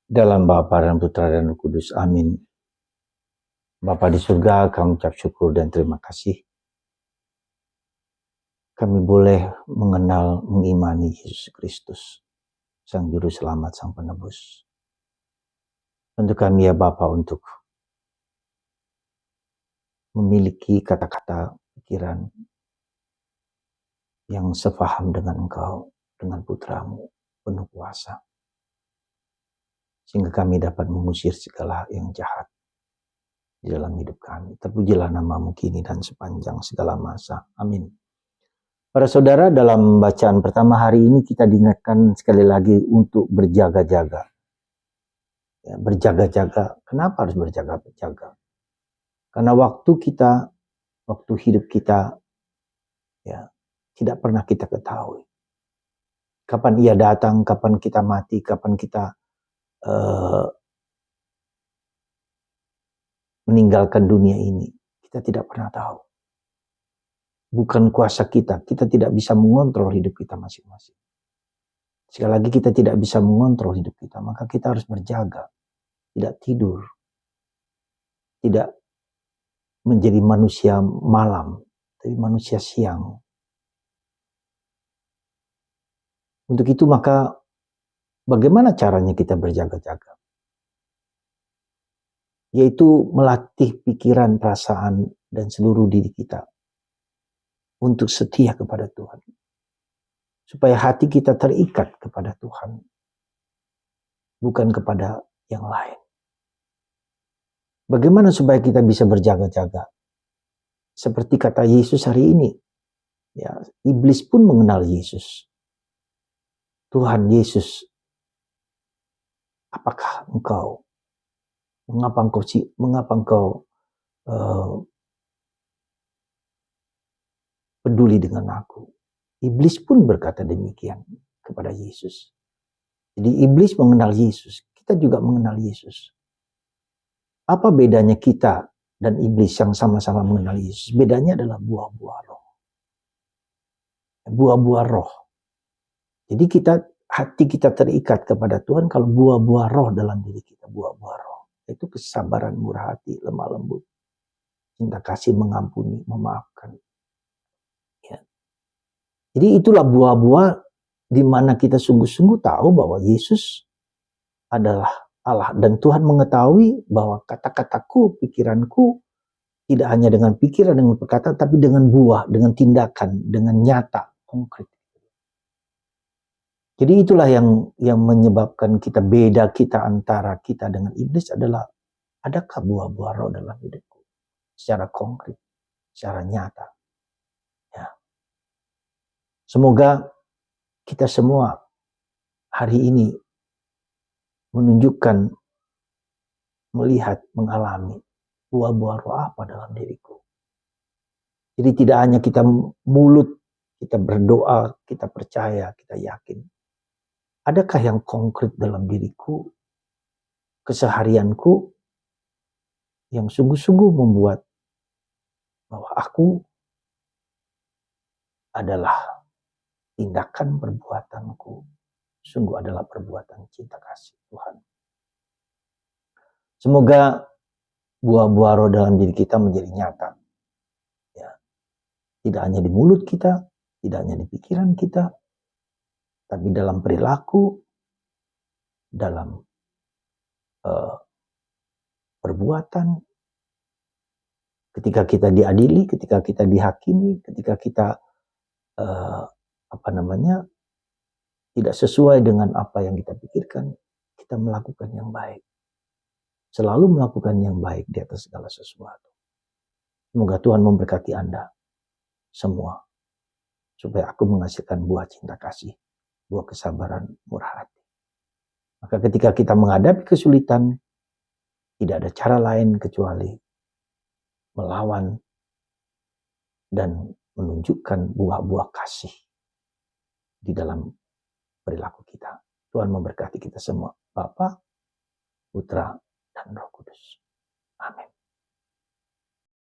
Dalam Bapa dan Putra dan Roh Kudus. Amin. Bapa di surga, kami ucap syukur dan terima kasih. Kami boleh mengenal, mengimani Yesus Kristus, Sang Juru Selamat, Sang Penebus. Untuk kami ya Bapa, untuk memiliki kata-kata pikiran yang sefaham dengan Engkau, dengan Putramu, penuh kuasa. Sehingga kami dapat mengusir segala yang jahat di dalam hidup kami. Terpujilah nama-Mu kini dan sepanjang segala masa. Amin. Para saudara, dalam bacaan pertama hari ini kita diingatkan sekali lagi untuk berjaga-jaga. Ya, berjaga-jaga. Kenapa harus berjaga-jaga? Karena waktu hidup kita, ya, tidak pernah kita ketahui. Kapan ia datang, kapan kita mati, kapan kita meninggalkan dunia ini. Kita tidak pernah tahu. Bukan kuasa kita tidak bisa mengontrol hidup kita masing-masing. Sekali lagi kita tidak bisa mengontrol hidup kita, maka kita harus berjaga. Tidak tidur. Tidak menjadi manusia malam, tapi manusia siang. Untuk itu maka bagaimana caranya kita berjaga-jaga? Yaitu melatih pikiran, perasaan, dan seluruh diri kita untuk setia kepada Tuhan. Supaya hati kita terikat kepada Tuhan, bukan kepada yang lain. Bagaimana supaya kita bisa berjaga-jaga? Seperti kata Yesus hari ini, ya, iblis pun mengenal Yesus. Tuhan Yesus, apakah engkau? Mengapa engkau peduli dengan aku? Iblis pun berkata demikian kepada Yesus. Jadi iblis mengenal Yesus, kita juga mengenal Yesus. Apa bedanya kita dan iblis yang sama-sama mengenal Yesus? Bedanya adalah buah-buah roh. Buah-buah roh. Jadi hati kita terikat kepada Tuhan kalau buah-buah roh dalam diri kita, buah-buah roh. Itu kesabaran, murah hati, lemah lembut, cinta kasih, mengampuni, memaafkan. Ya. Jadi itulah buah-buah di mana kita sungguh-sungguh tahu bahwa Yesus adalah Allah. Dan Tuhan mengetahui bahwa kata-kataku, pikiranku, tidak hanya dengan pikiran, dengan perkataan, tapi dengan buah, dengan tindakan, dengan nyata, konkret. Jadi itulah yang menyebabkan beda kita antara kita dengan iblis adalah adakah buah-buah roh dalam hidupku secara konkret, secara nyata. Ya. Semoga kita semua hari ini menunjukkan, melihat, mengalami buah-buah roh apa dalam diriku. Jadi tidak hanya kita mulut, kita berdoa, kita percaya, kita yakin. Adakah yang konkret dalam diriku, keseharianku, yang sungguh-sungguh membuat bahwa aku adalah tindakan perbuatanku, sungguh adalah perbuatan cinta kasih Tuhan. Semoga buah-buah roh dalam diri kita menjadi nyata. Ya. Tidak hanya di mulut kita, tidak hanya di pikiran kita, tapi dalam perilaku, dalam perbuatan, ketika kita diadili, ketika kita dihakimi, ketika kita tidak sesuai dengan apa yang kita pikirkan, kita melakukan yang baik. Selalu melakukan yang baik di atas segala sesuatu. Semoga Tuhan memberkati Anda semua, supaya aku menghasilkan buah cinta kasih, buah kesabaran, murah hati. Maka ketika kita menghadapi kesulitan, tidak ada cara lain kecuali melawan dan menunjukkan buah-buah kasih di dalam perilaku kita. Tuhan memberkati kita semua. Bapa, Putra, dan Roh Kudus. Amin.